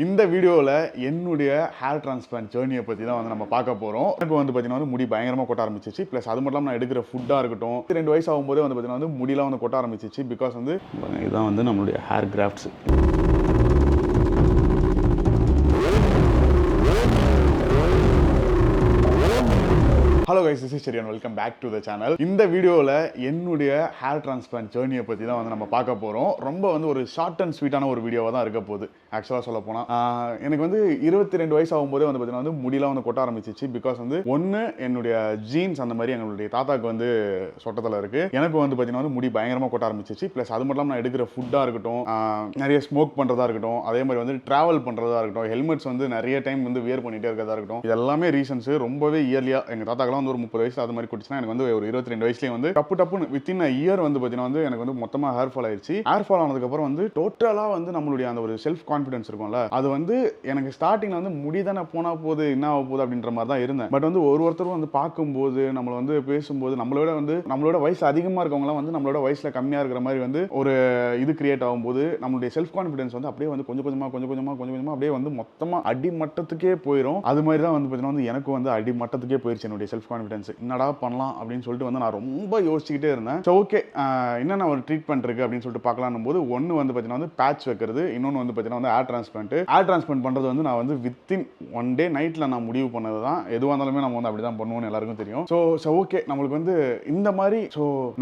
இந்த வீடியோவில் என்னுடைய ஹேர் டிரான்ஸ்பிளான்ட் ஜேர்னியை பற்றி தான் வந்து நம்ம பார்க்க போகிறோம். எனக்கு வந்து பார்த்தீங்கன்னா முடி பயங்கரமாக கொட்ட ஆரம்பிச்சிச்சு. ப்ளஸ் அது மட்டும் இல்லாமல் நான் எடுக்கிற ஃபுட்டாக இருக்கட்டும், 2 வயசு ஆகும்போதே வந்து பார்த்தீங்கன்னா முடியெல்லாம் வந்து கொட்ட ஆரம்பிச்சிச்சு. பிகாஸ் வந்து இதுதான் வந்து நம்மளுடைய hair crafts. Hello guys, this is Sheriyan. Welcome back to the channel. இந்த வீடியோவில் என்னுடைய ஹேர் டிரான்ஸ்பிளான்ட் ஜேர்னியை பற்றி தான் வந்து நம்ம பார்க்க போகிறோம். ரொம்ப வந்து ஒரு ஷார்ட் அண்ட் ஸ்வீட்டான ஒரு வீடியோவாக தான் இருக்க போகுது. ஆக்சுவலாக சொல்ல போனால் எனக்கு வந்து 22 வயசு ஆகும்போதே வந்து பார்த்தீங்கன்னா வந்து முடியெல்லாம் வந்து கொட்ட ஆரம்பிச்சிச்சு. பிகாஸ் வந்து ஒன்று என்னுடைய ஜீன்ஸ் அந்த மாதிரி எங்களுடைய தாத்தாக்கு வந்து சொட்டத்தில் இருக்குது. எனக்கு வந்து பார்த்தீங்கன்னா வந்து முடி பயங்கரமாக கொட்ட ஆரம்பிச்சிச்சு. ப்ளஸ் அது மட்டும் இல்லாமல் நான் எடுக்கிற ஃபுட்டாக இருக்கட்டும், நிறைய ஸ்மோக் பண்ணுறதா இருக்கட்டும், அதே மாதிரி வந்து ட்ராவல் பண்ணுறதா இருக்கட்டும், ஹெல்மெட்ஸ் வந்து நிறைய டைம் வந்து வியர் பண்ணிகிட்டே இருக்கிறதா இருக்கட்டும், இது எல்லாமே ரீசன்ஸ். ரொம்பவே இயர்லியாக எங்கள் தாத்தாக்கெல்லாம் வந்து ஒரு 30 வயசு அது மாதிரி கொட்டுச்சுன்னா எனக்கு வந்து ஒரு 22 வயசுலேயே வந்து டப்புன்னு வித்தின் இயர் வந்து பார்த்தீங்கன்னா வந்து எனக்கு வந்து மொத்தமாக ஹேர் ஃபால் ஆயிடுச்சு. ஹேர் ஃபால் ஆனதுக்கப்புறம் வந்து டோட்டலாக வந்து நம்மளுடைய அந்த ஒரு செல்ஃப் கான்ஃபிடன்ஸ் இருக்கும்ல, அது வந்து எனக்கு ஸ்டார்டிங்கில் வந்து முடிதானே போனால் போகுது, என்ன ஆக போகுது அப்படின்ற மாதிரி தான் இருந்தேன். பட் வந்து ஒருத்தரும் வந்து பார்க்கும்போது, நம்மளை வந்து பேசும்போது, நம்மளோட வயசு அதிகமாக இருக்கவங்களாம் வந்து நம்மளோட வயசில் கம்மியாக இருக்கிற மாதிரி வந்து ஒரு இது கிரியேட் ஆகும்போது நம்மளுடைய செல்ஃப் கான்ஃபிடன்ஸ் வந்து அப்படியே வந்து கொஞ்சம் கொஞ்சமாக அப்படியே வந்து மொத்தமாக அடிமட்டத்துக்கே போயிடும். அது மாதிரி தான் வந்து பார்த்தீங்கன்னா வந்து எனக்கு வந்து அடிமட்டத்துக்கே போயிடுச்சு என்னுடைய செல்ஃப் கான்ஃபிடன்ஸ். என்னடா பண்ணலாம் அப்படின்னு சொல்லிட்டு வந்து நான் ரொம்ப யோசிச்சுக்கிட்டே இருந்தேன். ஸோ ஓகே, என்னென்ன ஒரு ட்ரீட்மெண்ட் இருக்குது அப்படின்னு சொல்லிட்டு பார்க்கலாம்னு போது ஒன்று வந்து பார்த்தீங்கன்னா வந்து பேட்ச் வைக்கிறது, இன்னொன்று வந்து பார்த்தீங்கன்னா வந்து ஹேர் டிரான்ஸ்பிளான்ட் பண்ணுறது வந்து நான் வந்து வித்தின் 1 டே நைட்டில் நான் முடிவு பண்ணது தான். எதுவாக இருந்தாலுமே நம்ம வந்து அப்படி தான் பண்ணுவோம்னு எல்லாருக்கும் தெரியும். ஸோ ஓகே, நம்மளுக்கு வந்து இந்த மாதிரி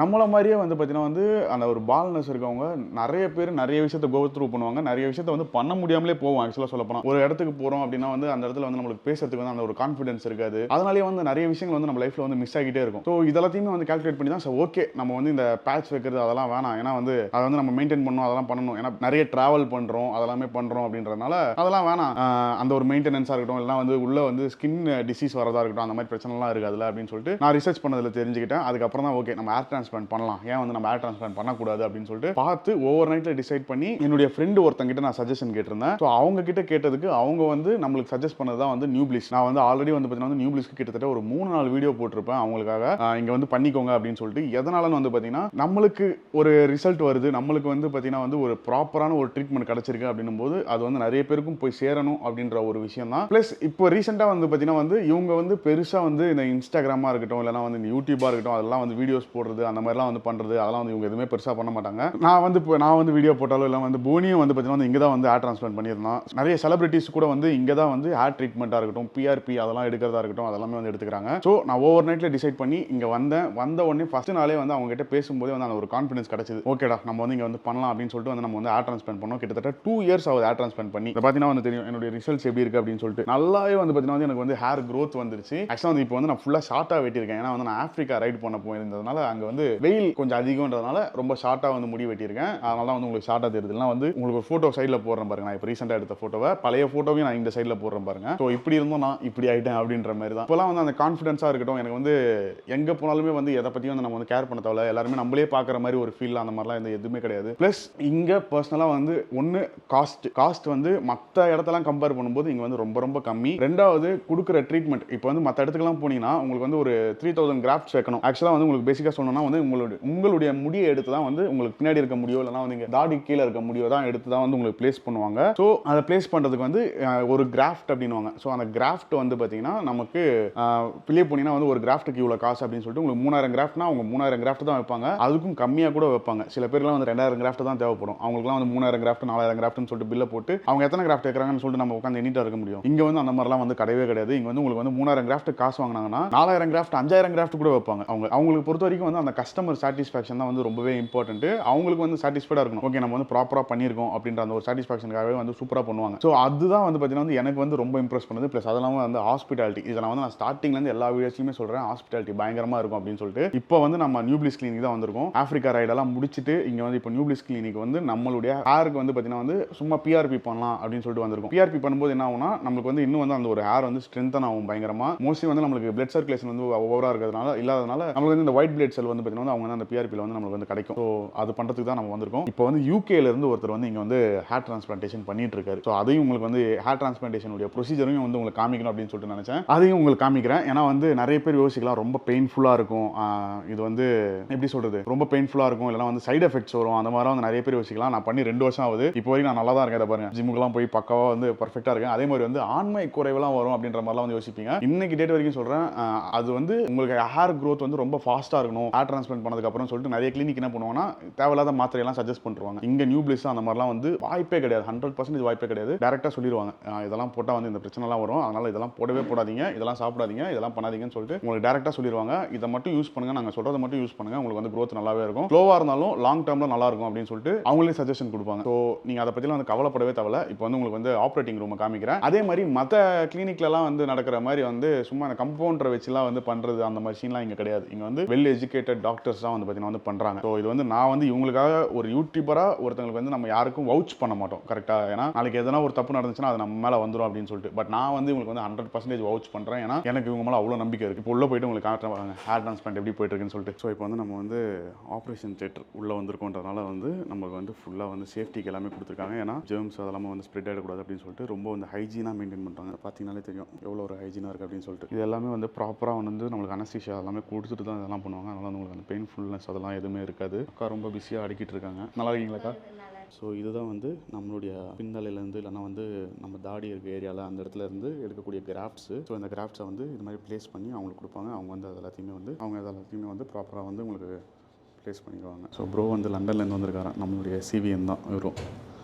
நம்மள மாதிரியே வந்து பார்த்தீங்கன்னா வந்து அந்த ஒரு பால்னஸ் இருக்கவங்க நிறைய பேர் நிறைய விஷயத்தை கோ த்ரூ பண்ணுவாங்க. நிறைய விஷயத்தை வந்து பண்ண முடியாமலே போவோம். ஆக்சுவலாக சொல்ல போனால் ஒரு இடத்துக்கு போகிறோம் அப்படின்னா வந்து அந்த இடத்துல வந்து நம்மளுக்கு பேசுறதுக்கு வந்து அந்த ஒரு கான்ஃபிடன்ஸ் இருக்காது. அதனாலேயே வந்து நிறைய விஷயங்கள் வந்து நம்ம லைஃப்ல வந்து மிஸ் ஆகிட்டே இருக்கும். ஸோ இதெல்லாத்தையுமே வந்து கால்குலேட் பண்ணி தான் ஓகே நம்ம வந்து இந்த பேட்ச் வைக்கிறது அதெல்லாம் வேணாம், ஏன்னா வந்து அதை வந்து நம்ம மெயின்டைன் பண்ணணும், அதெல்லாம் பண்ணணும், ஏன்னா நிறைய டிராவல் பண்ணுறோம், அதெல்லாமே பண்ணுறோம் அப்படின்றதுனால அதெல்லாம் வேணாம். அந்த ஒரு மெயின்டெனன்ஸாக இருக்கட்டும், இல்லைனா வந்து உள்ள வந்து ஸ்கின் டிசீஸ் வரதா இருக்கட்டும், அந்த மாதிரி பிரச்சனைலாம் இருக்காதுல்ல அப்படின்னு சொல்லிட்டு நான் ரிசர்ச் பண்ணதில் தெரிஞ்சுக்கிட்டேன். அதுக்கப்புறம் தான் ஓகே நம்ம ஹேர் டிரான்ஸ்பிளான்ட் பண்ணலாம், ஏன் வந்து நம்ம ஹேர் டிரான்ஸ்பிளான்ட் பண்ணக்கூடாது அப்படின்னு சொல்லிட்டு பார்த்து ஓவர் நைட்டில் டிசைட் பண்ணி என்னுடைய ஃப்ரெண்டு ஒருத்தங்கிட்ட நான் சஜஷன் கேட்டிருந்தேன். ஸோ அவங்க கிட்ட கேட்டதுக்கு அவங்க வந்து நம்மளுக்கு சஜஸ்ட் பண்ணது தான் வந்து நியூப்ளிஸ். நான் வந்து ஆல்ரெடி வந்து பார்த்தீங்கன்னா வந்து நியூப்ளிஸ்க்கு கிட்டத்தட்ட ஒரு 3-4 வீடியோ போட்டிருப்பேன் அவங்களுக்காக. இங்கே வந்து பண்ணிக்கோங்க அப்படின்னு சொல்லிட்டு. எதனாலன்னு வந்து பார்த்தீங்கன்னா நம்மளுக்கு ஒரு ரிசல்ட் வருது, நம்மளுக்கு வந்து பார்த்தீங்கன்னா வந்து ஒரு ப்ராப்பரான ஒரு ட்ரீட்மெண்ட் கிடச்சிருக்கு அப்படின்னும் போது அது வந்து நிறைய பேருக்கும் போய் சேரணும் அப்படின்ற ஒரு விஷயம் தான். ப்ளஸ் இப்போ ரீசெண்டாக வந்து பார்த்தீங்கன்னா வந்து இவங்க வந்து பெருசாக வந்து இந்த இன்ஸ்டாகிராமாக இருக்கட்டும், இல்லைனா வந்து இந்த யூடியூபாக இருக்கட்டும், அதெல்லாம் வந்து வீடியோஸ் போடுறது அந்த மாதிரிலாம் வந்து பண்ணுறது, அதெல்லாம் வந்து இவங்க எதுவுமே பெருசாக பண்ண மாட்டாங்க. நான் வந்து வீடியோ போட்டாலும் இல்லை வந்து போனியும் வந்து பார்த்தீங்கன்னா இங்கே தான் வந்து ஹேர் டிரான்ஸ்பிளான்ட் பண்ணியிருந்தான். நிறைய செலிபிரிட்டிஸ் கூட வந்து இங்கே தான் வந்து ஹேர் ட்ரீட்மெண்ட்டாக இருக்கட்டும், பிஆர்பி அதெல்லாம் எடுக்கிறதா இருக்கட்டும், அதெல்லாமே வந்து எடுத்துக்கிறாங்க. ஸோ நான் ஓவர் நைட்டில் டிசைட் பண்ணி இங்கே வந்த உடனே ஃபர்ஸ்ட் நாளே வந்து அவங்க கிட்ட பேசும்போதே வந்து அந்த ஒரு கான்ஃபிடன்ஸ் கிடைச்சது. ஓகேடா நம்ம வந்து இங்கே வந்து பண்ணலாம் அப்படின்னு சொல்லிட்டு வந்து நம்ம வந்து ஹேர் டிரான்ஸ்பிளான்ட் பண்ணோம். கிட்டத்தட்ட 2 இயர்ஸ் ஆகுது ஹேர் டிரான்ஸ்பிளான்ட் பண்ணி. இதை பார்த்தீங்கன்னா வந்து தெரியும் என்னுடைய ரிசல்ட்ஸ் எப்படி இருக்குது அப்படின்னு சொல்லிட்டு. நல்லாவே வந்து பார்த்தீங்கன்னா வந்து எனக்கு வந்து ஹேர் க்ரோத் வந்துருச்சு. ஆக்சுவலாக வந்து இப்போ வந்து நான் ஃபுல்லாக ஷார்ட்டாக வெட்டியிருக்கேன். ஏன்னா வந்து நான் ஆஃப்ரிக்கா ரைட் பண்ண போயிருந்ததுனால அங்கே வந்து வெயில் கொஞ்சம் அதிகம்ன்றதுனால ரொம்ப ஷார்ட்டாக வந்து முடி வெட்டியிருக்கேன். அதனால தான் வந்து உங்களுக்கு ஷார்ட்டாக தெரியுது. இல்லைனா வந்து உங்களுக்கு ஒரு ஃபோட்டோ சைடில் போடுறேன் பாருங்க. நான் இப்போ ரீசெண்டாக எடுத்த ஃபோட்டோவை பழைய ஃபோட்டோவையும் நான் இந்த சைடில் போடுறேன் பாருங்க. ஸோ இப்படி இருந்தோம் நான் இப்படி ஆகிட்டேன் அப்படின்ற மாதிரி தான். இப்போலாம் வந்து அந்த கான்ஃபிடன்ஸாக இருக்கட்டும், எனக்கு வந்து எங்கே போனாலுமே வந்து எதை பற்றியும் வந்து நம்ம வந்து கேர் பண்ண தேவை, எல்லாருமே நம்மளே பார்க்குற மாதிரி ஒரு ஃபீல் அந்த மாதிரிலாம் எந்த எதுவுமே கிடையாது. ப்ளஸ் இங்கே பர்சனலாக வந்து ஒன்று காஸ்ட் வந்து மற்ற இடத்தெல்லாம் கம்பேர் பண்ணும்போது இங்கே வந்து ரொம்ப கம்மி. ரெண்டாவது கொடுக்குற ட்ரீட்மெண்ட். இப்போ வந்து மற்ற இடத்துக்குலாம் போனீங்கன்னா உங்களுக்கு வந்து ஒரு 3000 கிராஃப்ட்ஸ் வைக்கணும். ஆக்சுவலாக வந்து உங்களுக்கு பேசிக்காக சொல்லணும்னா வந்து உங்களுடைய முடியை எடுத்து தான் வந்து உங்களுக்கு பின்னாடி இருக்க முடியும், இல்லைனா வந்து இங்கே தாடி கீழே இருக்க முடியோ தான் எடுத்து தான் வந்து உங்களுக்கு பிளேஸ் பண்ணுவாங்க. ஸோ அதை பிளேஸ் பண்ணுறதுக்கு வந்து ஒரு கிராஃப்ட் அப்படின்னுவாங்க. ஸோ அந்த கிராஃப்ட் வந்து பார்த்தீங்கன்னா நமக்கு பிள்ளை போனீங்கன்னா வந்து ஒரு கிராஃப்ட்டுக்கு இவ்வளோ காசு அப்படின்னு சொல்லிட்டு உங்களுக்கு 3000 கிராஃப்ட்னா அவங்க 3000 கிராஃப்ட் தான் வைப்பாங்க. அதுக்கும் கம்மியாக கூட வைப்பாங்க. சில பேர்லாம் வந்து 2000 கிராஃப்ட் தான் தேவைப்படும். அவங்களுக்குலாம் வந்து 3000 கிராஃப்ட் 4000 கிராஃப்ட்னு சொல்லிட்டு பில்லை போட்டு அவங்க எத்தனை கிராஃப்ட் கேட்குறாங்கன்னு சொல்லிட்டு நம்ம உட்காந்து எண்ணிட்டா இருக்க முடியும். இங்கே வந்து அந்த மாதிரிலாம் வந்து கிடையவே கிடையாது. இங்கே வந்து உங்களுக்கு வந்து 3000 கிராஃப்ட் காசு வாங்கினாங்கன்னா 4000 கிராஃப்ட் 5000 கிராஃப்ட் கூட வைப்பாங்க. அவங்களுக்கு பொறுத்த வரைக்கும் வந்து அந்த கஸ்டமர் சாட்டிஸ்ஃபேக்ஷன் தான் வந்து ரொம்பவே இம்பார்ட்டன்ட். அவங்களுக்கு வந்து சாட்டிஸ்ஃபைடாக இருக்கணும். ஓகே நம்ம வந்து ப்ராப்பராக பண்ணியிருக்கோம் அப்படின்ற அந்த ஒரு சாட்டிஸ்ஃபேக்ஷனுக்காகவே வந்து சூப்பராக பண்ணுவாங்க. ஸோ அதுதான் வந்து பார்த்தீங்கன்னா வந்து எனக்கு வந்து ரொம்ப இம்ப்ரெஸ் பண்ணுது. ப்ளஸ் அதெல்லாம் வந்து ஹாஸ்பிட்டாலிட்டி. இதெல்லாம் வந்து நான் ஸ்டார்டிங்லேருந்து எல்லா வீடியோஸ்லையுமே சொல்கிறேன், ஹாஸ்பிட்டாலிட்டி பயங்கரமாக இருக்கும் அப்படின்னு சொல்லிட்டு. இப்போ வந்து நம்ம நியூப்ளிஸ் கிளினிக் தான் வந்திருக்கோம். ஆஃப்ரிக்கா ரைடெல்லாம் முடிச்சுட்டு இங்கே வந்து இப்போ நியூப்ளிஸ் கிளினிக் வந்து நம்மளுடைய ஹேருக்கு வந்து பார்த்தீங்கன்னா வந்து சும்மா பிஆர்பி பண்ணலாம் அப்படின்னு சொல்லிட்டு வந்திருக்கும். பிஆர்பி பண்ணும்போது என்ன ஆகும்னா நம்மளுக்கு வந்து இன்னும் வந்து அந்த ஒரு ஹேர் வந்து ஸ்ட்ரென்தன் ஆகும் பயங்கரமாக. மோஸ்ட்லி வந்து நம்மளுக்கு பிளட் சர்க்குலேஷன் வந்து ஓவராக இருக்கிறதுனால இல்லாதனால நம்மளுக்கு வந்து இந்த ஒயிட் பிளட் செல் வந்து பார்த்தீங்கன்னா அவங்க வந்து அந்த பிஆர்பியில் வந்து நம்மளுக்கு வந்து கிடைக்கும். ஸோ அது பண்ணுறதுக்கு தான் நம்ம வந்திருக்கோம். இப்போ வந்து யூகேலேருந்து ஒருத்தர் வந்து இங்கே வந்து ஹேர் டிரான்ஸ்பிளான்டேஷன் பண்ணிட்டு இருக்காரு. ஸோ அதையும் உங்களுக்கு வந்து ஹேர் டிரான்ஸ்பிளான்டேஷனுடைய ப்ரொசீஜரையும் வந்து உங்களுக்கு காமிக்கணும் அப்படின்னு சொல்லிட்டு நினைச்சேன். அதையும் உங்களுக்கு காமிக்கிறேன். ஏன்னா வந்து நிறைய பேர் யோசிக்கலாம் ரொம்ப பெயின்ஃபுல்லாக இருக்கும், இது வந்து எப்படி சொல்றது ரொம்ப பெயின்ஃபுல்லாக இருக்கும், இல்லைனா வந்து சைடு எஃபெக்ட்ஸ் வரும், அந்த மாதிரி வந்து நிறைய பேர் யோசிக்கலாம். நான் பண்ணி 2 வருஷம் ஆகுது, இப்போ வரைக்கும் நான் நல்லா தான் இருக்கேன். இதை பாருங்க, ஜிம்முக்குலாம் போய் பக்காவா வந்து பர்ஃபெக்டா இருக்கேன். அதே மாதிரி வந்து ஆண்மை குறைவெல்லாம் வரும் அப்படின்ற மாதிரிலாம் வந்து யோசிப்பீங்க. இன்னைக்கு டேட் வரைக்கும் சொல்றேன், அது வந்து உங்களுக்கு ஹேர் க்ரோத் வந்து ரொம்ப ஃபாஸ்டா இருக்கணும் ஹேர் டிரான்ஸ்பிளான்ட் பண்ணதுக்கு அப்புறம் சொல்லிட்டு நிறைய கிளினிக் என்ன பண்ணுவாங்கன்னா தேவையில்லாத மாத்திரையெல்லாம் சஜஸ்ட் பண்ணுவாங்க. இங்க நியூ பிளிஸ் அந்த மாதிரிலாம் வந்து வாய்ப்பே கிடையாது, 100% வாய்ப்பே கிடையாது. டேரக்டா சொல்லிடுவாங்க, இதெல்லாம் போட்டா வந்து இந்த பிரச்சனைலாம் வரும், அதனால இதெல்லாம் போடவே போடாதீங்க, இதெல்லாம் சாப்பிடாதீங்க, இதெல்லாம் பண்ணாதீங்கன்னு சொல்லிட்டு உங்களுக்கு டேரக்டா சொல்லிடுவாங்க. இதை மட்டும் யூஸ் பண்ணுங்க, நாங்க சொல்றதை மட்டும் யூஸ் பண்ணுங்க, உங்களுக்கு வந்து க்ரோத் நல்லாவே இருக்கும், ஸ்லோவா இருந்தாலும் லாங் டேர்ம்ல நல்லா இருக்கும் அப்படின்னு சொல்லிட்டு அவங்களே சஜஷன் கொடுப்பாங்க. ஸோ நீங்க அதை பத்திலாம் வந்து கவலைப்படவே தேவையில்ல. இப்போ வந்து உங்களுக்கு வந்து ஆப்ரேட்டிங் ரூம் காமிக்கிறேன். அதே மாதிரி மற்ற கிளினிக்லாம் வந்து நடக்கிற மாதிரி வந்து சும்மா அந்த கம்பவுண்டரை வச்சுலாம் வந்து பண்றது அந்த மாதிரி சீன்லாம் இங்க கிடையாது. இங்க வந்து வெல் எஜுகேட்டட் டாக்டர்ஸ் தான் வந்து பார்த்தீங்கன்னா வந்து பண்றாங்க. ஸோ இது வந்து நான் வந்து இவங்களுக்காக ஒரு யூடியூபரா ஒருத்தங்களுக்கு வந்து நம்ம யாருக்கும் வவுச் பண்ண மாட்டோம் கரெக்டா. ஏன்னா நாளைக்கு எதனா ஒரு தப்பு நடந்துச்சுன்னா அது நம்ம மேல வந்துடும் அப்படின்னு சொல்லிட்டு. பட் நான் வந்து உங்களுக்கு வந்து 100% வவுச் பண்றேன். ஏன்னா எனக்கு இவங்க மேல அவ்வளோ நம்பிக்கை இருக்கு. இப்போ உள்ள போயிட்டு உங்களுக்கு காட்டுறாங்க ஹேர் டிரான்ஸ்பிளான்ட் எப்படி போயிட்டு இருக்குன்னு சொல்லிட்டு. ஸோ இப்போ வந்து நம்ம வந்து ஆப்ரேஷன் தியேட்டர் உள்ள வந்திருக்கோன்றதுனால வந்து நமக்கு வந்து ஃபுல்லா வந்து சேஃப்டிக்கு எல்லாமே கொடுத்துருக்காங்க. ஏன்னா ஜெர்ம்ஸ் அதெல்லாம் வந்து ஸ்ப்ரெட் ஆகிடக்கூடாது அப்படின்னு சொல்லிட்டு ரொம்ப வந்து ஹைஜீனா மெயின்டைன் பண்றாங்க. பார்த்தீங்கன்னாலே தெரியும் எவ்வளோ ஒரு ஹைஜீனா இருக்கு அப்படின்னு சொல்லிட்டு. இது எல்லாமே வந்து ப்ராப்பரா வந்து நம்மளுக்கு அனஸ்தீசியா எல்லாமே கொடுத்துட்டு தான் இதெல்லாம் பண்ணுவாங்க. அதனால உங்களுக்கு அந்த பெயின்ஃபுல்னஸ் அதெல்லாம் எதுவுமே இருக்காது. அக்கா ரொம்ப பிஸியாக அடிக்கிட்டு இருக்காங்க. நல்லா இருக்கீங்களாக்கா? ஸோ இதுதான் வந்து நம்மளுடைய பின்னலையிலேருந்து இல்லைனா வந்து நம்ம தாடி இருக்க ஏரியாவில் அந்த இடத்துல இருந்து எடுக்கக்கூடிய கிராஃப்ட்ஸு. ஸோ இந்த கிராஃப்ட்ஸை வந்து இது மாதிரி ப்ளேஸ் பண்ணி அவங்களுக்கு கொடுப்பாங்க. அவங்க வந்து அது எல்லாத்தையுமே வந்து ப்ராப்பராக வந்து உங்களுக்கு ப்ளேஸ் பண்ணிடுவாங்க. ஸோ ப்ரோ வந்து லண்டன்லேருந்து வந்திருக்காரு, நம்மளுடைய சிவிஎன் தான் வரும்.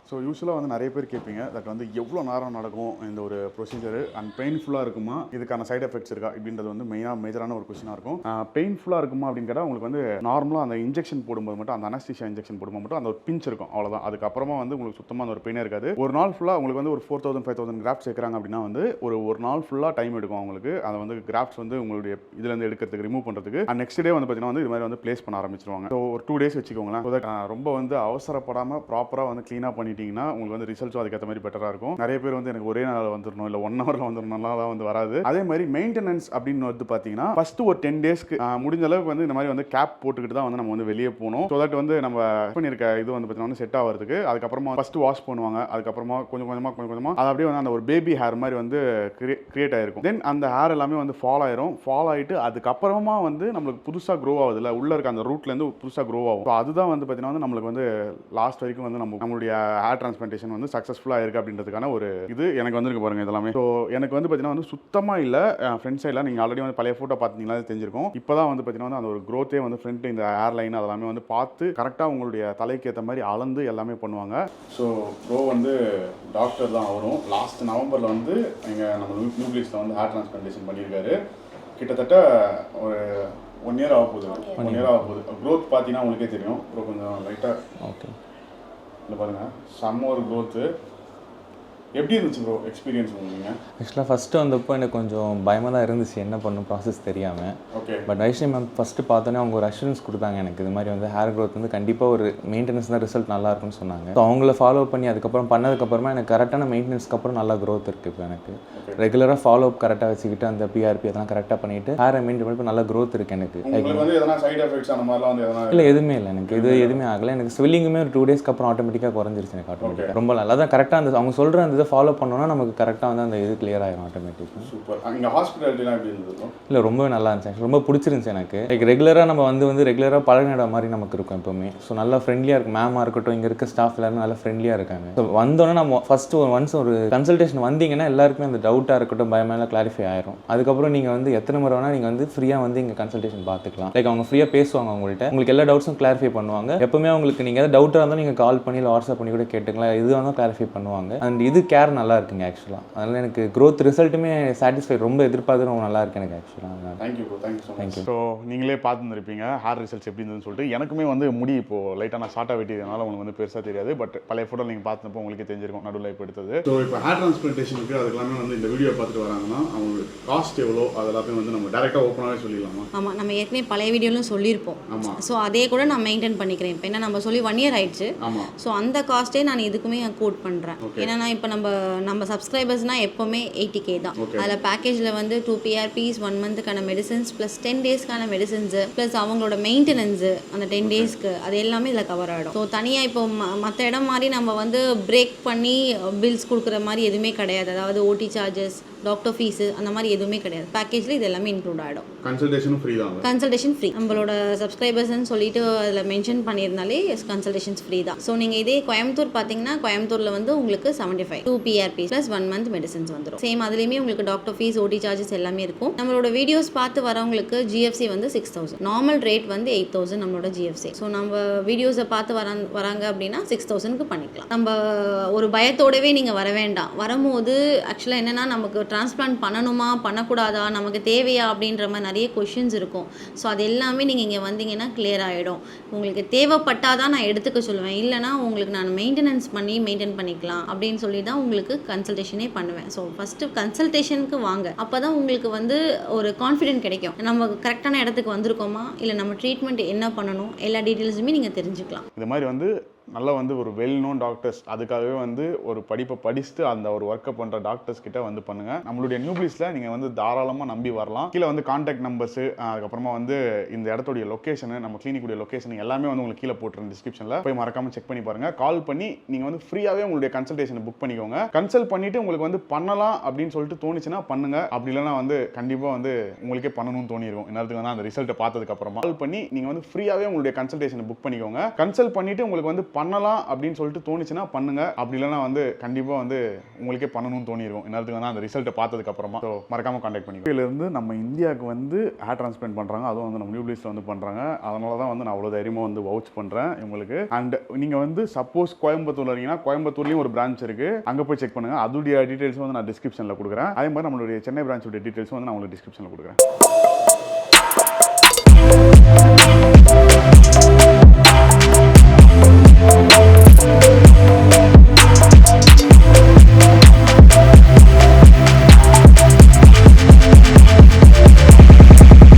ஸோ யூஸ்வலாக வந்து நிறைய பேர் கேட்பீங்க தட் வந்து எவ்வளோ நேரம் நடக்கும் இந்த ஒரு ப்ரொசீஜர் அண்ட் பெயின்ஃபுல்லாக இருக்குமா, இதுக்கான சைட் எஃபெக்ட்ஸ் இருக்கா இப்படின்றது வந்து மேஜரான ஒரு கொஸ்டினாக இருக்கும். பெயின்ஃபுல்லாக இருக்குமா அப்படின்னு கேட்டால் உங்களுக்கு வந்து நார்மலாக அந்த இன்ஜெக்ஷன் போடும்போது மட்டும், அந்த அனஸ்தீசியா இன்ஜெக்ஷன் போடும்போது மட்டும் அந்த ஒரு பிஞ்ச் இருக்கும், அவ்வளோதான். அதுக்கப்புறமா வந்து உங்களுக்கு சுத்தமாக அந்த ஒரு பெயினே இருக்காது. ஒரு நாள் ஃபுல்லாக உங்களுக்கு வந்து ஒரு 4000 5000 கிராஃப்ட் சேர்க்குறாங்க அப்படின்னா வந்து ஒரு நாள் ஃபுல்லாக டைம் எடுக்கும் அவங்களுக்கு. அதை வந்து கிராஃப்ட்ஸ் வந்து உங்களுடைய இதுலேருந்து எடுக்கிறதுக்கு ரிமூவ் பண்ணுறதுக்கு. அண்ட் நெக்ஸ்ட் டே வந்து பார்த்தீங்கன்னா வந்து இது மாதிரி வந்து ப்ளேஸ் பண்ண ஆரம்பிச்சிருவாங்க. ஸோ ஒரு 2 days வச்சுக்கோங்களேன். ஸோ தட் ரொம்ப வந்து அவசரப்படாமல் ப்ராப்பராக வந்து க்ளீனாக பண்ணிட்டீங்கன்னா உங்களுக்கு வந்து ரிசல்ட்ஸும் அதுக்கேற்ற மாதிரி பெட்டராக இருக்கும். நிறைய பேர் வந்து எனக்கு ஒரே நாள் வந்துடணும் இல்லை 1 hourல வந்துடணும்லாம் வந்து வராது. அதே மாதிரி மெயின்டெனன்ஸ் அப்படின்னு வந்து பார்த்தீங்கன்னா ஃபர்ஸ்ட் ஒரு 10 daysக்கு முடிஞ்ச அளவுக்கு வந்து இந்த மாதிரி வந்து கேப் போட்டுக்கிட்டு தான் வந்து நம்ம வந்து வெளியே போகணும். ஸோ தட் வந்து நம்ம பண்ணியிருக்க இது வந்து பார்த்தீங்கன்னா செட் ஆகிறதுக்கு. அதுக்கப்புறமா ஃபர்ஸ்ட் வாஷ் பண்ணுவாங்க. அதுக்கப்புறமா கொஞ்சம் கொஞ்சமாக அது அப்படியே வந்து அந்த ஒரு பேபி ஹேர் மாதிரி வந்து கிரியேட் ஆயிருக்கும். தென் அந்த ஹேர் எல்லாமே வந்து ஃபால் ஆகிட்டு அதுக்கப்புறமா வந்து நம்மளுக்கு புதுசாக க்ரோ ஆகுது இல்லை, உள்ள இருக்க அந்த ரூட்லேருந்து புதுசாக க்ரோ ஆகும். ஸோ அதுதான் வந்து பார்த்தீங்கன்னா வந்து நம்மளுக்கு வந்து லாஸ்ட் வரைக்கும் வந்து நம்மளுடைய ஹேர் டிரான்ஸ்பிளான்டேஷன் வந்து சக்ஸஸ்ஃபுல்லாக இருக்குது அப்படின்றதுக்கான ஒரு இது எனக்கு வந்துருக்கு பாருங்க இதெல்லாமே. ஸோ எனக்கு வந்து பார்த்தீங்கன்னா வந்து சுத்தமாக இல்லை ஃப்ரண்ட் சைடில். நீங்கள் ஆல்ரெடி வந்து பழைய ஃபோட்டோ பார்த்தீங்கன்னா தெரிஞ்சிருக்கும். இப்போ தான் வந்து பார்த்தீங்கன்னா வந்து அந்த ஒரு க்ரோத்தே வந்து ஃப்ரண்ட் இந்த ஹேர் லைன் அதெல்லாமே வந்து பார்த்து கரெக்டாக உங்களுடைய தலைக்கு ஏற்ற மாதிரி அளந்து எல்லாமே பண்ணுவாங்க. ஸோ ப்ரோ வந்து டாக்டர் தான் வரும். லாஸ்ட் நவம்பரில் வந்து இங்கே நம்ம நியூக்ளியஸில் வந்து ஹேர் டிரான்ஸ்பிளான்டேஷன் பண்ணியிருக்காரு. கிட்டத்தட்ட ஒரு 1 year ஆக போகுது. க்ரோத் பார்த்தீங்கன்னா உங்களுக்கே தெரியும். ப்ரோ கொஞ்சம் லைட்டாக ஓகே இல்லை பாருங்கள், செம்ம ஒரு க்ரோத்து. எப்படி இருந்துச்சு ப்ரோ எக்ஸ்பீரியன்ஸ் உங்களுக்கு? ஆக்சுவலாக ஃபஸ்ட்டு வந்தப்போ எனக்கு கொஞ்சம் பயமாக தான் இருந்துச்சு, என்ன பண்ணும் ப்ராசஸ் தெரியாமல். Okay. But Ishari ma'am first பார்த்தோன்னே அவங்க ஒரு அஷூரன்ஸ் கொடுத்தாங்க எனக்கு, இது மாதிரி வந்து ஹேர் க்ரோத் வந்து கண்டிப்பாக ஒரு மெயின்டெனன்ஸ் தான் ரிசல்ட் நல்லா இருக்குன்னு சொன்னாங்க. ஸோ அவங்கள ஃபாலோ பண்ணி அதுக்கப்புறம் பண்ணதுக்கப்புறமா எனக்கு கரெக்டான மெயின்டெனன்ஸ்க்கு அப்புறம் நல்லா க்ரோத் இருக்குது. இப்போ எனக்கு ரெகுலராக ஃபாலோ அப் கரெக்டாக வச்சுக்கிட்டு அந்த பிஆர்பி அதெல்லாம் கரெக்டாக பண்ணிவிட்டு ஹேரை மெயின்டைன் பண்ணி நல்லா க்ரோத் இருக்குது எனக்கு. இல்லை எதுவுமே இல்லை எனக்கு, இது எதுவுமே ஆகலை. எனக்கு ஸ்வெல்லிங்குமே ஒரு 2 daysக்கு அப்புறம் ஆட்டோமேட்டிக்காக குறைஞ்சிருச்சு எனக்கு. ஆட்டோமேட்டிக்காக ரொம்ப நல்லா தான் கரெக்டாக அந்த அவங்க சொல்கிற அந்த இதை ஃபாலோ பண்ணோன்னா நமக்கு கரெக்டாக வந்து அந்த இது கிளியர் ஆகிடும் ஆட்டோமேட்டிக்காக. சூப்பர். அங்கே ஹாஸ்பிட்டாலிட்டிலாம் எப்படி இருந்தது? இல்லை ரொம்ப நல்லா இருந்துச்சு, ரொம்ப பிடிச்சிருந்துச்சு எனக்கு. லைக் ரெகுலராக நம்ம வந்து ரெகுலராக பழகின மாதிரி நமக்கு இருக்கும் எப்போவுமே. ஸோ நல்லா ஃப்ரெண்ட்லியாக இருக்கும். மேமாக இருக்கட்டும், இங்கே இருக்க ஸ்டாஃப் எல்லாரும் நல்லா ஃப்ரெண்ட்லியாக இருக்காங்க. ஸோ வந்தோன்னே நம்ம ஃபஸ்ட்டு ஒன்ஸ் ஒரு கன்சல்டேஷன் வந்தீங்கன்னா எல்லாருக்குமே அந்த டவுட்டாக இருக்கட்டும் பயமெல்லாம் கிளாரிஃபை ஆயிரும். அதுக்கப்புறம் நீங்கள் வந்து எத்தனை முறை வேணால் நீங்கள் வந்து ஃப்ரீயாக வந்து இங்கே கன்சல்டேஷன் பார்த்துக்கலாம். லைக் அவங்க ஃப்ரீயாக பேசுவாங்க உங்கள்கிட்ட, உங்களுக்கு எல்லா டவுட்ஸும் கிளாரிஃபை பண்ணுவாங்க. எப்பவுமே உங்களுக்கு நீங்கள் எதாவது டவுட்டாக இருந்தாலும் நீங்கள் கால் பண்ணி இல்லை வாட்ஸ்அப் பண்ணி கூட கேட்டுக்கலாம், இது வந்து கிளாரிஃபை பண்ணுவாங்க. அண்ட் இது கேர் நல்லா இருக்குங்க ஆக்சுவலாக. அதனால் எனக்கு க்ரோத் ரிசல்ட்டுமே சாட்டிஸ்ஃபை, ரொம்ப எதிர்பார்த்து ரொம்ப நல்லா இருக்கு எனக்கு ஆக்சுவலாக. Thank you bro, thank you. ஸோ நீங்களே பார்த்துருப்பீங்க ஹேர் ரிசல்ட்ஸ் எப்படி இருந்ததுன்னு சொல்லிட்டு. எனக்குமே வந்து முடி இப்போது லைட்டாக நான் ஷார்ட்டாக வெட்டியதுனால உங்களுக்கு வந்து பெருசாக தெரியாது. பட் பழைய ஃபோட்டோ நீங்கள் பார்த்தப்போ உங்களுக்கே தெரிஞ்சிருக்கும் நடுவில் இப்போ எடுத்தது. ஸோ இப்போ ஹேர் டிரான்ஸ்பிளான்டேஷனுக்கு அதுக்கெல்லாமே வந்து இந்த வீடியோ பார்த்துட்டு வராங்கன்னா அவங்களுக்கு காஸ்ட் எவ்வளோ அதெல்லாமே வந்து நம்ம டேரெக்டாக ஓப்பனாகவே சொல்லிடலாமா? ஆமாம், நம்ம ஏற்கனவே பழைய வீடியோலும் சொல்லியிருப்போம். ஆமாம். ஸோ அதே கூட நான் மெயின்டைன் பண்ணிக்கிறேன். இப்போ என்ன நம்ம சொல்லி 1 year ஆயிடுச்சு. ஆமாம். ஸோ அந்த காஸ்ட்டே நான் இதுக்குமே கோட் பண்ணுறேன். ஏன்னா இப்போ நம்ம சப்ஸ்கிரைபர்ஸ்னால் எப்போவுமே 80K தான். அதில் பேக்கேஜில் வந்து 2 PRPs 1 மந்த்துக்கான மெடிசன்ஸ் ப்ளஸ் 10 டேஸ்க்கான மெடிசன்ஸு ப்ளஸ் அவங்களோட மெயின்டெனன்ஸு அந்த 10 டேஸ்க்கு அது எல்லாமே இதில் கவர் ஆகிடும். ஸோ தனியாக இப்போ மற்ற இடம் மாதிரி நம்ம வந்து பிரேக் பண்ணி பில்ஸ் கொடுக்குற மாதிரி எதுவுமே கிடையாது. அதாவது ஓடி சார்ஜஸ், டாக்டர் ஃபீஸு அந்த மாதிரி எதுவுமே கிடையாது. பேக்கேஜில் இது எல்லாமே இன்க்ளூட் ஆகிடும். கன்சல்டேஷனும் ஃப்ரீ தான். Consultation free. நம்மளோட சப்ஸ்கிரைபர்ஸ்ன்னு சொல்லிட்டு அதில் மென்ஷன் பண்ணியிருந்தாலே கன்சல்டேஷன்ஸ் ஃப்ரீ தான். ஸோ நீங்கள் இதே கோயம்புத்தூர் பார்த்தீங்கன்னா கோயம்புத்தூரில் வந்து உங்களுக்கு 75 2 PRPs ப்ளஸ் 1 மந்த் மெடிசன்ஸ் வந்துடும். சேம் அதுலேயுமே உங்களுக்கு டாக்டர் ஃபீஸ், ஓடி சார்ஜஸ் எல்லாமே இருக்கும். நம்மளோட வீடியோஸ் பார்த்து வரவங்களுக்கு GFC வந்து 6000, நார்மல் ரேட் வந்து 8000 நம்மளோட GFC. ஸோ நம்ம வீடியோஸை பார்த்து வராங்க அப்படின்னா 6000க்கு பண்ணிக்கலாம். நம்ம ஒரு பயத்தோடவே நீங்கள் வர வேண்டாம். வரும்போது ஆக்சுவலாக என்னென்னா நமக்கு டிரான்ஸ்பிளான்ட் பண்ணணுமா பண்ணக்கூடாதா, நமக்கு தேவையா அப்படின்ற மாதிரி நிறைய கொஷின்ஸ் இருக்கும். ஸோ அது எல்லாமே நீங்கள் இங்கே வந்தீங்கன்னா கிளியர் ஆகிடும். உங்களுக்கு தேவைப்பட்டாதான் நான் எடுத்துக்க சொல்லுவேன், இல்லைனா உங்களுக்கு நான் மெயின்டெனன்ஸ் பண்ணி மெயின்டைன் பண்ணிக்கலாம் அப்படின்னு சொல்லி தான் உங்களுக்கு கன்சல்டேஷனே பண்ணுவேன். ஸோ ஃபஸ்ட்டு கன்சல்டேஷனுக்கு வாங்க. அப்போ தான் உங்களுக்கு வந்து ஒரு கான்ஃபிடென்ட் கிடைக்கும், நம்ம கரெக்டான இடத்துக்கு வந்திருக்கோமா, இல்லை நம்ம ட்ரீட்மெண்ட் என்ன பண்ணணும், எல்லா டீட்டெயில்ஸுமே நீங்கள் தெரிஞ்சுக்கலாம். இது மாதிரி வந்து நல்லா வந்து ஒரு வெல் நோன் டாக்டர்ஸ், அதுக்காகவே வந்து ஒரு படிப்பை படிச்சுட்டு அந்த ஒரு ஒர்க்கை பண்ணுற டாக்டர்ஸ் கிட்ட வந்து பண்ணுங்க. நம்மளுடைய நியூப்ளிஸில் நீங்கள் வந்து தாராளமாக நம்பி வரலாம். கீழே வந்து கான்டாக்ட் நம்பர்ஸு, அதுக்கப்புறமா வந்து இந்த இடத்துடைய லொக்கேஷனு, நம்ம கிளினிக்குடைய லொக்கேஷன் எல்லாமே வந்து உங்களுக்கு கீழே போட்டுருங்க டிஸ்கிரிப்ஷனில். போய் மறக்காமல் செக் பண்ணி பாருங்கள். கால் பண்ணி நீங்கள் வந்து ஃப்ரீயாகவே உங்களுடைய கன்சல்டேஷனை புக் பண்ணிக்கோங்க. கன்சல்ட் பண்ணிவிட்டு உங்களுக்கு வந்து பண்ணலாம் அப்படின்னு சொல்லிட்டு தோணுச்சுன்னா பண்ணுங்க. அப்படி இல்லைனா வந்து கண்டிப்பாக வந்து உங்களுக்கே பண்ணணும்னு தோணிருக்கும். என்னதுக்கு வந்து அந்த ரிசல்ட்டை பார்த்ததுக்கப்புறமா கால் பண்ணி நீங்கள் வந்து ஃப்ரீயாகவே உங்களுடைய கன்சல்டேஷனை புக் பண்ணிக்கோங்க. கன்சல்ட் பண்ணிவிட்டு உங்களுக்கு வந்து பண்ணலாம் அப்படின்னு சொல்லிட்டு தோணுச்சுன்னா பண்ணுங்க. அப்படி இல்லைனா வந்து கண்டிப்பாக வந்து உங்களுக்கே பண்ணணும்னு தோணிருக்கும். என்னதுக்கு வந்து அந்த ரிசல்ட்டை பார்த்ததுக்கு அப்புறமா. ஸோ மறக்காம கான்டாக்ட் பண்ணிக்கோங்க. இதிலிருந்து நம்ம இந்தியாவுக்கு வந்து ஹேர் டிரான்ஸ்பிளான்ட் பண்ணுறாங்க, அதுவும் வந்து நம்ம நியூப்ளிஸில் வந்து பண்ணுறாங்க. அதனால தான் வந்து நான் அவ்வளோ தைரியமாக வந்து வவுச் பண்ணுறேன் உங்களுக்கு. அண்ட் நீங்கள் வந்து சப்போஸ் கோயம்புத்தூர்ல இருக்கீங்கன்னா கோயம்புத்தூர்லேயும் ஒரு பிரான்ச் இருக்குது, அங்கே போய் செக் பண்ணுங்கள். அதோடைய டீட்டெயில்ஸ் வந்து நான் டிஸ்கிரிப்ஷனில் கொடுக்குறேன். அதே மாதிரி நம்மளுடைய சென்னை பிரான்ச்சோட டீட்டெயில்ஸ் வந்து நான் உங்களுக்கு டிஸ்கிரிப்ஷனில் கொடுக்குறேன்.